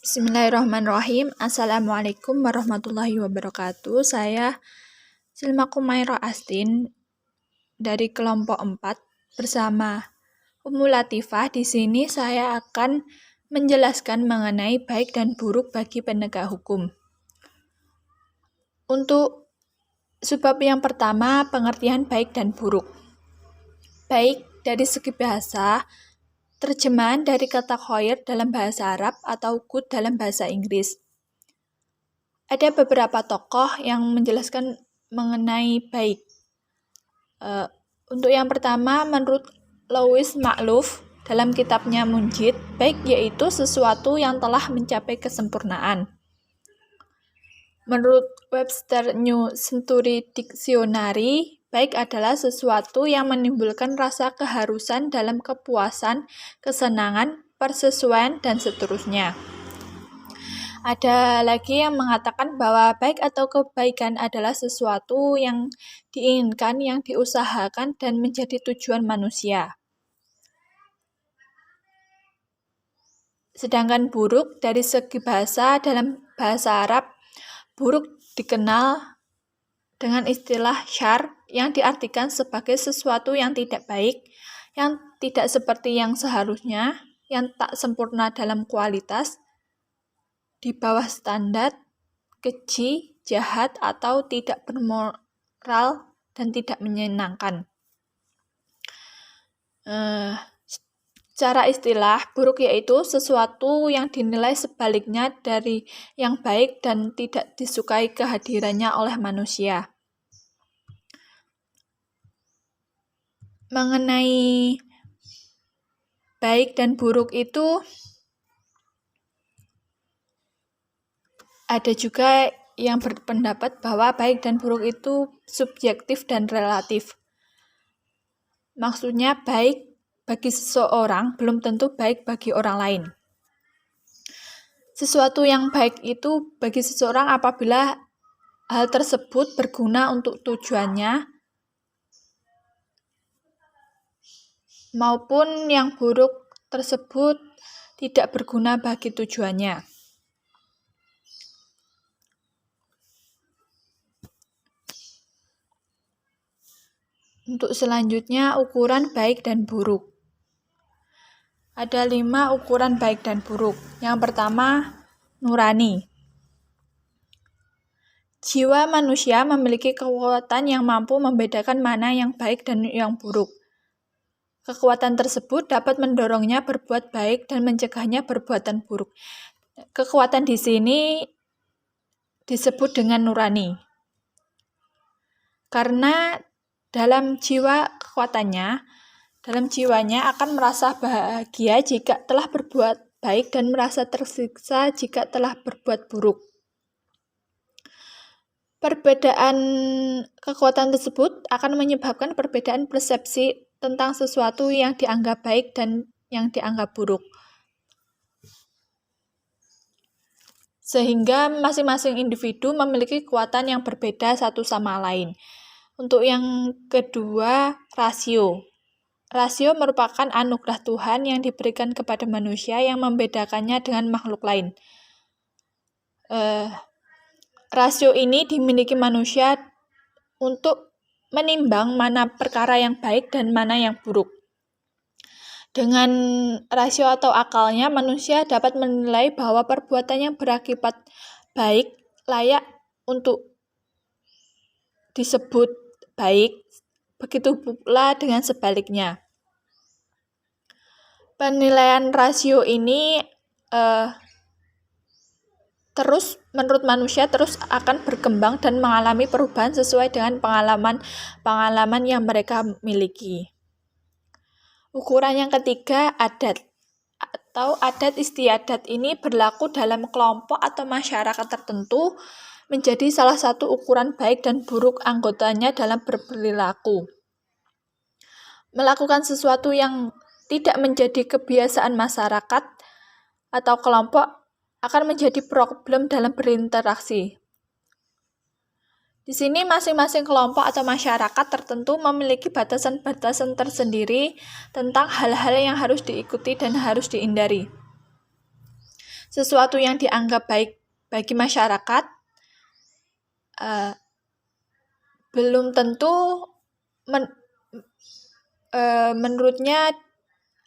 Bismillahirrahmanirrahim. Assalamualaikum warahmatullahi wabarakatuh. Saya Silma Kumairo Astin dari kelompok 4 bersama Ummu Latifah. Di sini saya akan menjelaskan mengenai baik dan buruk bagi penegak hukum. Untuk sebab yang pertama, pengertian baik dan buruk. Baik dari segi bahasa, terjemahan dari kata khair dalam bahasa Arab atau good dalam bahasa Inggris. Ada beberapa tokoh yang menjelaskan mengenai baik. Untuk yang pertama, menurut Louis Makhlouf dalam kitabnya Munjid, baik yaitu sesuatu yang telah mencapai kesempurnaan. Menurut Webster New Century Dictionary, baik adalah sesuatu yang menimbulkan rasa keharusan dalam kepuasan, kesenangan, persesuaian, dan seterusnya. Ada lagi yang mengatakan bahwa baik atau kebaikan adalah sesuatu yang diinginkan, yang diusahakan, dan menjadi tujuan manusia. Sedangkan buruk dari segi bahasa, dalam bahasa Arab, buruk dikenal dengan istilah syarr yang diartikan sebagai sesuatu yang tidak baik, yang tidak seperti yang seharusnya, yang tak sempurna dalam kualitas, di bawah standar, keji, jahat, atau tidak bermoral dan tidak menyenangkan. Secara istilah, buruk yaitu sesuatu yang dinilai sebaliknya dari yang baik dan tidak disukai kehadirannya oleh manusia. Mengenai baik dan buruk itu ada juga yang berpendapat bahwa baik dan buruk itu subjektif dan relatif. Maksudnya baik bagi seseorang belum tentu baik bagi orang lain. Sesuatu yang baik itu bagi seseorang apabila hal tersebut berguna untuk tujuannya, maupun yang buruk tersebut tidak berguna bagi tujuannya. Untuk selanjutnya, ukuran baik dan buruk. Ada 5 ukuran baik dan buruk. Yang pertama, nurani. Jiwa manusia memiliki kekuatan yang mampu membedakan mana yang baik dan yang buruk. Kekuatan tersebut dapat mendorongnya berbuat baik dan mencegahnya berbuatan buruk. Kekuatan di sini disebut dengan nurani. Karena dalam jiwanya akan merasa bahagia jika telah berbuat baik dan merasa tersiksa jika telah berbuat buruk. Perbedaan kekuatan tersebut akan menyebabkan perbedaan persepsi tentang sesuatu yang dianggap baik dan yang dianggap buruk. Sehingga masing-masing individu memiliki kekuatan yang berbeda satu sama lain. Untuk yang kedua, rasio. Rasio merupakan anugerah Tuhan yang diberikan kepada manusia yang membedakannya dengan makhluk lain. Rasio ini dimiliki manusia untuk menimbang mana perkara yang baik dan mana yang buruk. Dengan rasio atau akalnya, manusia dapat menilai bahwa perbuatan yang berakibat baik layak untuk disebut baik, begitu pula dengan sebaliknya. Penilaian rasio ini menurut manusia terus akan berkembang dan mengalami perubahan sesuai dengan pengalaman yang mereka miliki. Ukuran yang ketiga, adat atau adat istiadat ini berlaku dalam kelompok atau masyarakat tertentu, menjadi salah satu ukuran baik dan buruk anggotanya dalam berperilaku. Melakukan sesuatu yang tidak menjadi kebiasaan masyarakat atau kelompok akan menjadi problem dalam berinteraksi. Di sini masing-masing kelompok atau masyarakat tertentu memiliki batasan-batasan tersendiri tentang hal-hal yang harus diikuti dan harus dihindari. sesuatu yang dianggap baik bagi masyarakat belum tentu menurutnya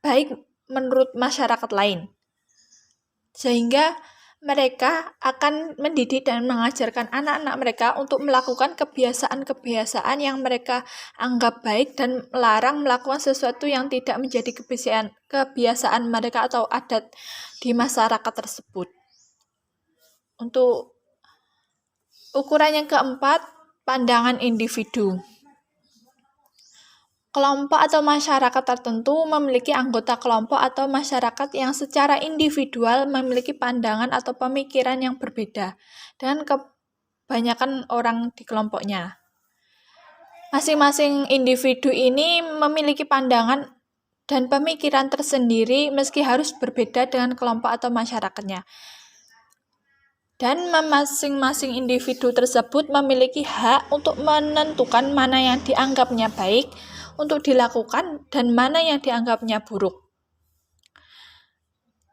baik menurut masyarakat lain. Sehingga mereka akan mendidik dan mengajarkan anak-anak mereka untuk melakukan kebiasaan-kebiasaan yang mereka anggap baik dan melarang melakukan sesuatu yang tidak menjadi kebiasaan mereka atau adat di masyarakat tersebut. Untuk ukuran yang keempat, pandangan individu. Kelompok atau masyarakat tertentu memiliki anggota kelompok atau masyarakat yang secara individual memiliki pandangan atau pemikiran yang berbeda dengan kebanyakan orang di kelompoknya. Masing-masing individu ini memiliki pandangan dan pemikiran tersendiri meski harus berbeda dengan kelompok atau masyarakatnya. Dan masing-masing individu tersebut memiliki hak untuk menentukan mana yang dianggapnya baik untuk dilakukan dan mana yang dianggapnya buruk.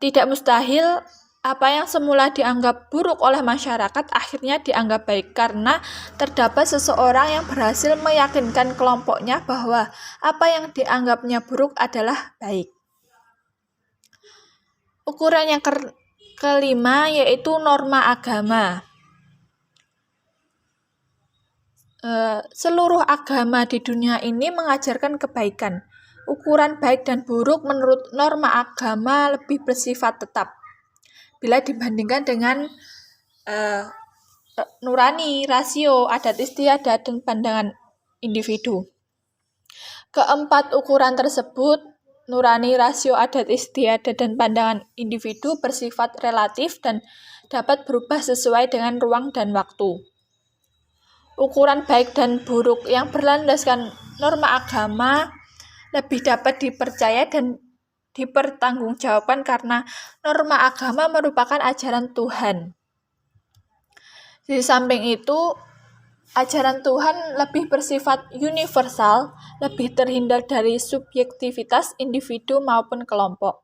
Tidak mustahil apa yang semula dianggap buruk oleh masyarakat akhirnya dianggap baik karena terdapat seseorang yang berhasil meyakinkan kelompoknya bahwa apa yang dianggapnya buruk adalah baik. Ukuran yang kelima yaitu norma agama. Seluruh agama di dunia ini mengajarkan kebaikan. Ukuran baik dan buruk menurut norma agama lebih bersifat tetap bila dibandingkan dengan nurani, rasio, adat istiadat, dan pandangan individu. Keempat ukuran tersebut, nurani, rasio, adat istiadat, dan pandangan individu bersifat relatif dan dapat berubah sesuai dengan ruang dan waktu. Ukuran baik dan buruk yang berlandaskan norma agama lebih dapat dipercaya dan dipertanggungjawabkan karena norma agama merupakan ajaran Tuhan. Di samping itu, ajaran Tuhan lebih bersifat universal, lebih terhindar dari subjektivitas individu maupun kelompok.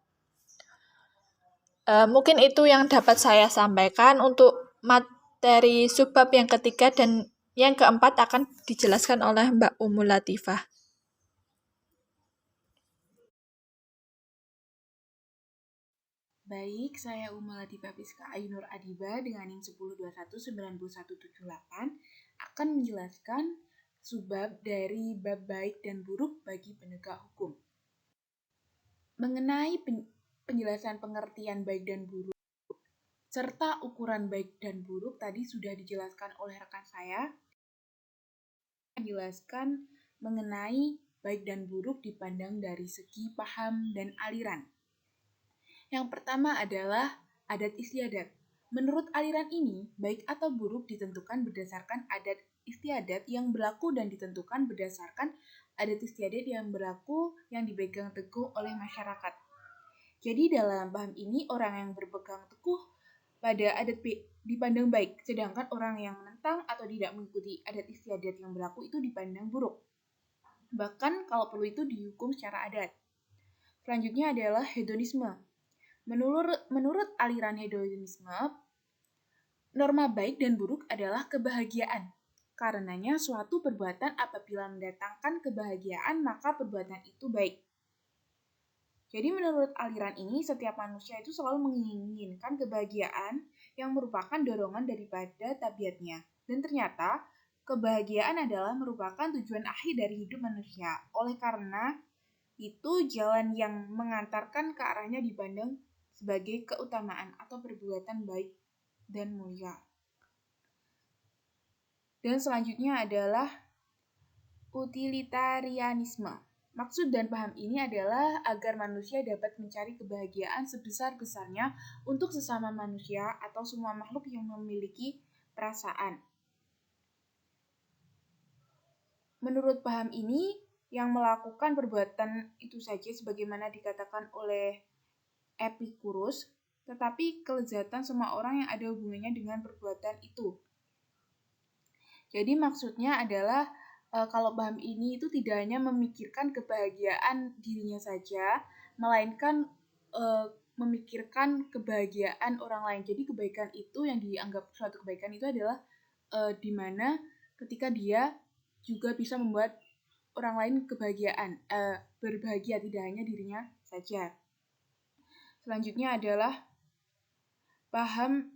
Mungkin itu yang dapat saya sampaikan untuk materi subbab yang ketiga, dan yang keempat akan dijelaskan oleh Mbak Umu Latifah. Baik, saya Umu Latifah Piska Ayunur Adiba dengan NIM 10219178 akan menjelaskan subbab dari bab baik dan buruk bagi penegak hukum. Mengenai penjelasan pengertian baik dan buruk serta ukuran baik dan buruk tadi sudah dijelaskan oleh rekan saya. Menjelaskan mengenai baik dan buruk dipandang dari segi paham dan aliran. Yang pertama adalah adat istiadat. Menurut aliran ini, baik atau buruk ditentukan berdasarkan adat istiadat yang berlaku dan ditentukan berdasarkan adat istiadat yang berlaku yang dipegang teguh oleh masyarakat. Jadi dalam paham ini, orang yang berpegang teguh pada adat dipandang baik, sedangkan orang yang menentang atau tidak mengikuti adat istiadat yang berlaku itu dipandang buruk. Bahkan kalau perlu itu dihukum secara adat. Selanjutnya adalah hedonisme. Menurut aliran hedonisme, norma baik dan buruk adalah kebahagiaan. Karenanya suatu perbuatan apabila mendatangkan kebahagiaan, maka perbuatan itu baik. Jadi menurut aliran ini, setiap manusia itu selalu menginginkan kebahagiaan yang merupakan dorongan daripada tabiatnya. Dan ternyata, kebahagiaan adalah merupakan tujuan akhir dari hidup manusia. Oleh karena itu, jalan yang mengantarkan ke arahnya dipandang sebagai keutamaan atau perbuatan baik dan mulia. Dan selanjutnya adalah utilitarianisme. Maksud dan paham ini adalah agar manusia dapat mencari kebahagiaan sebesar-besarnya untuk sesama manusia atau semua makhluk yang memiliki perasaan. Menurut paham ini, yang melakukan perbuatan itu saja sebagaimana dikatakan oleh Epikurus, tetapi kelezatan semua orang yang ada hubungannya dengan perbuatan itu. Jadi maksudnya adalah kalau paham ini itu tidak hanya memikirkan kebahagiaan dirinya saja, melainkan memikirkan kebahagiaan orang lain. Jadi kebaikan itu yang dianggap suatu kebaikan itu adalah di mana ketika dia juga bisa membuat orang lain berbahagia, tidak hanya dirinya saja. Selanjutnya adalah paham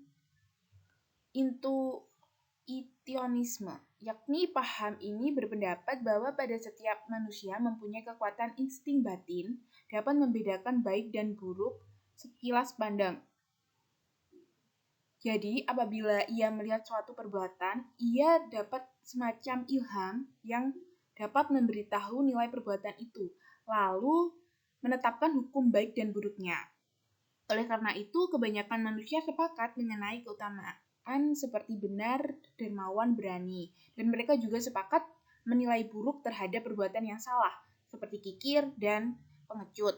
intuitionisme, yakni paham ini berpendapat bahwa pada setiap manusia mempunyai kekuatan insting batin dapat membedakan baik dan buruk sekilas pandang. Jadi, apabila ia melihat suatu perbuatan, ia dapat semacam ilham yang dapat memberitahu nilai perbuatan itu, lalu menetapkan hukum baik dan buruknya. Oleh karena itu, kebanyakan manusia sepakat mengenai keutamaan seperti benar, dermawan, berani. Dan mereka juga sepakat menilai buruk terhadap perbuatan yang salah, seperti kikir dan pengecut.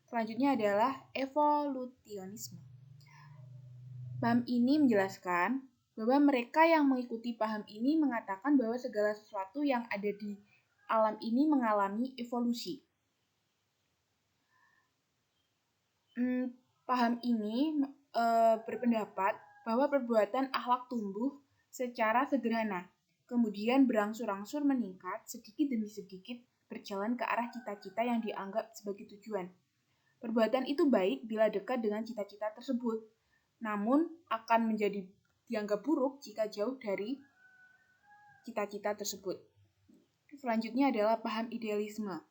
Selanjutnya adalah evolusionisme. Paham ini menjelaskan bahwa mereka yang mengikuti paham ini mengatakan bahwa segala sesuatu yang ada di alam ini mengalami evolusi. Paham ini berpendapat bahwa perbuatan akhlak tumbuh secara sederhana, kemudian berangsur-angsur meningkat sedikit demi sedikit berjalan ke arah cita-cita yang dianggap sebagai tujuan. Perbuatan itu baik bila dekat dengan cita-cita tersebut, namun akan menjadi dianggap buruk jika jauh dari cita-cita tersebut. Selanjutnya adalah paham idealisme,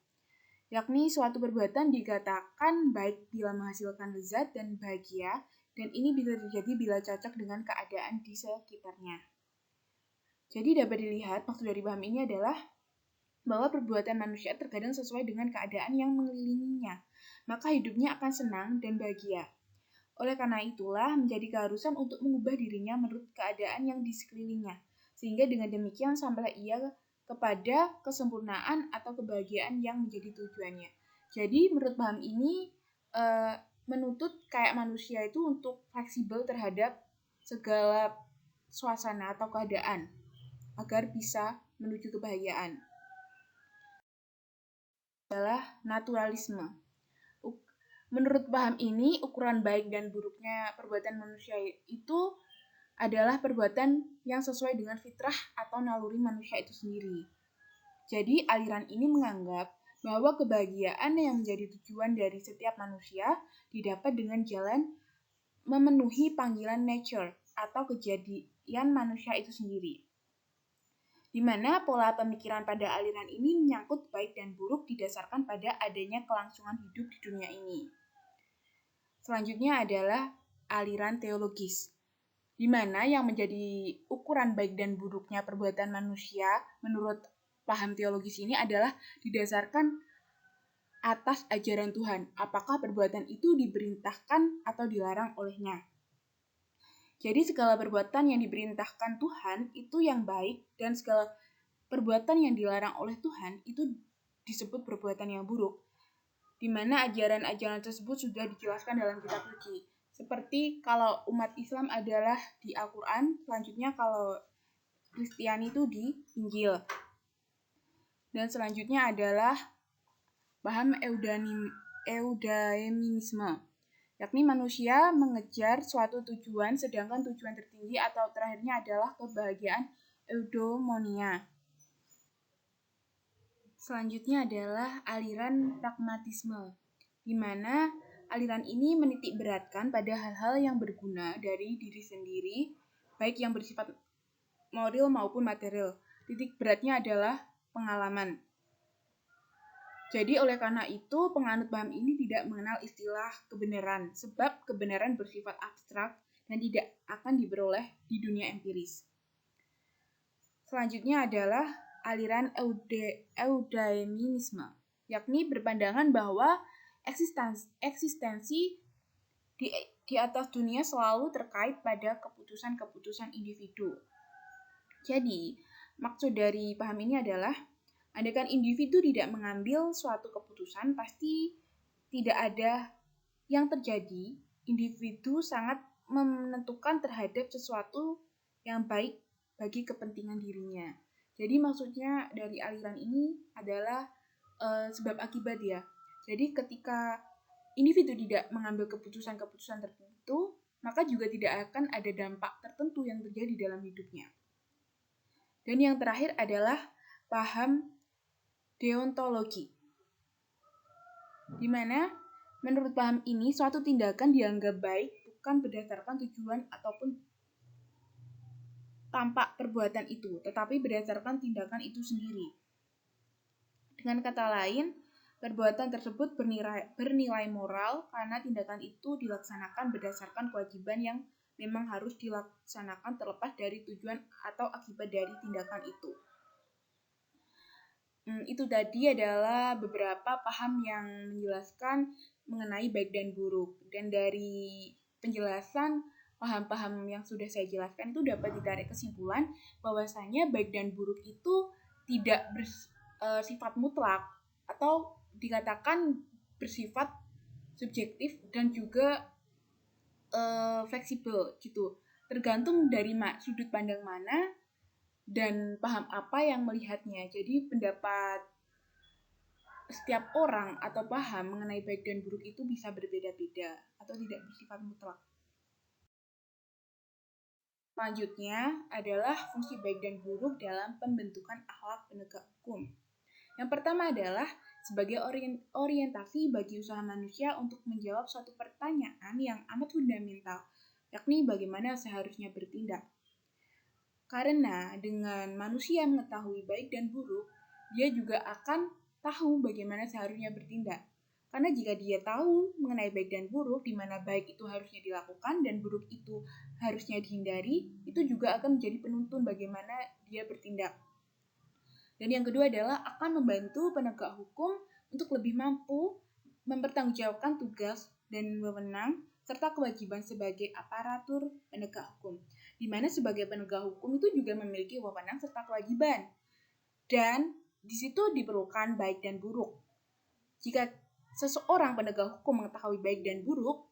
yakni suatu perbuatan dikatakan baik bila menghasilkan lezat dan bahagia, dan ini bisa terjadi bila cocok dengan keadaan di sekitarnya. Jadi dapat dilihat maksud dari paham ini adalah bahwa perbuatan manusia terkadang sesuai dengan keadaan yang mengelilinginya, maka hidupnya akan senang dan bahagia. Oleh karena itulah menjadi keharusan untuk mengubah dirinya menurut keadaan yang di sekelilingnya, sehingga dengan demikian sampailah ia kepada kesempurnaan atau kebahagiaan yang menjadi tujuannya. Jadi menurut paham ini menuntut kayak manusia itu untuk fleksibel terhadap segala suasana atau keadaan agar bisa menuju kebahagiaan. Adalah naturalisme. Menurut paham ini, ukuran baik dan buruknya perbuatan manusia itu adalah perbuatan yang sesuai dengan fitrah atau naluri manusia itu sendiri. Jadi, aliran ini menganggap bahwa kebahagiaan yang menjadi tujuan dari setiap manusia didapat dengan jalan memenuhi panggilan nature atau kejadian manusia itu sendiri. Di mana pola pemikiran pada aliran ini menyangkut baik dan buruk didasarkan pada adanya kelangsungan hidup di dunia ini. Selanjutnya adalah aliran teologis, di mana yang menjadi ukuran baik dan buruknya perbuatan manusia menurut paham teologis ini adalah didasarkan atas ajaran Tuhan, apakah perbuatan itu diperintahkan atau dilarang olehnya. Jadi segala perbuatan yang diperintahkan Tuhan itu yang baik, dan segala perbuatan yang dilarang oleh Tuhan itu disebut perbuatan yang buruk, di mana ajaran-ajaran tersebut sudah dijelaskan dalam kitab suci. Seperti kalau umat Islam adalah di Al-Quran, selanjutnya kalau Kristiani itu di Injil. Dan selanjutnya adalah paham eudaimisme, yakni manusia mengejar suatu tujuan, sedangkan tujuan tertinggi atau terakhirnya adalah kebahagiaan eudaimonia. Selanjutnya adalah aliran pragmatisme, di mana aliran ini menitik beratkan pada hal-hal yang berguna dari diri sendiri, baik yang bersifat moral maupun material. Titik beratnya adalah pengalaman. Jadi oleh karena itu, penganut paham ini tidak mengenal istilah kebenaran, sebab kebenaran bersifat abstrak dan tidak akan diperoleh di dunia empiris. Selanjutnya adalah aliran eudaimisme, yakni berpandangan bahwa eksistensi di atas dunia selalu terkait pada keputusan-keputusan individu. Jadi, maksud dari paham ini adalah andaikan individu tidak mengambil suatu keputusan, pasti tidak ada yang terjadi. Individu sangat menentukan terhadap sesuatu yang baik bagi kepentingan dirinya. Jadi maksudnya dari aliran ini adalah sebab akibat ya. Jadi ketika individu tidak mengambil keputusan-keputusan tertentu, maka juga tidak akan ada dampak tertentu yang terjadi dalam hidupnya. Dan yang terakhir adalah paham deontologi, di mana menurut paham ini suatu tindakan dianggap baik bukan berdasarkan tujuan ataupun tampak perbuatan itu, tetapi berdasarkan tindakan itu sendiri. Dengan kata lain, perbuatan tersebut bernilai moral karena tindakan itu dilaksanakan berdasarkan kewajiban yang memang harus dilaksanakan terlepas dari tujuan atau akibat dari tindakan itu. Itu tadi adalah beberapa paham yang menjelaskan mengenai baik dan buruk. Dan dari penjelasan paham-paham yang sudah saya jelaskan itu dapat ditarik kesimpulan bahwasanya baik dan buruk itu tidak bersifat mutlak atau dikatakan bersifat subjektif dan juga fleksibel gitu. Tergantung dari sudut pandang mana dan paham apa yang melihatnya. Jadi pendapat setiap orang atau paham mengenai baik dan buruk itu bisa berbeda-beda atau tidak bersifat mutlak. Selanjutnya adalah fungsi baik dan buruk dalam pembentukan akhlak penegak hukum. Yang pertama adalah sebagai orientasi bagi usaha manusia untuk menjawab suatu pertanyaan yang amat fundamental, yakni bagaimana seharusnya bertindak. Karena dengan manusia mengetahui baik dan buruk, dia juga akan tahu bagaimana seharusnya bertindak. Karena jika dia tahu mengenai baik dan buruk, di mana baik itu harusnya dilakukan dan buruk itu harusnya dihindari, itu juga akan menjadi penuntun bagaimana dia bertindak. Dan yang kedua adalah akan membantu penegak hukum untuk lebih mampu mempertanggungjawabkan tugas dan wewenang serta kewajiban sebagai aparatur penegak hukum. Di mana sebagai penegak hukum itu juga memiliki wewenang serta kewajiban. Dan di situ diperlukan baik dan buruk. Jika seseorang penegak hukum mengetahui baik dan buruk,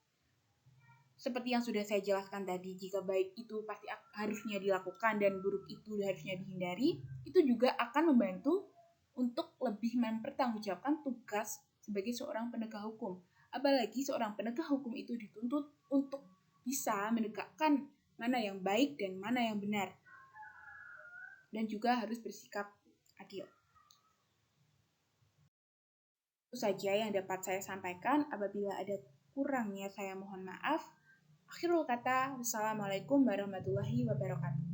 seperti yang sudah saya jelaskan tadi, jika baik itu pasti harusnya dilakukan dan buruk itu harusnya dihindari, itu juga akan membantu untuk lebih mempertanggungjawabkan tugas sebagai seorang penegak hukum. Apalagi seorang penegak hukum itu dituntut untuk bisa menegakkan mana yang baik dan mana yang benar. Dan juga harus bersikap adil. Itu saja yang dapat saya sampaikan. Apabila ada kurangnya saya mohon maaf. Akhirul kata, wassalamualaikum warahmatullahi wabarakatuh.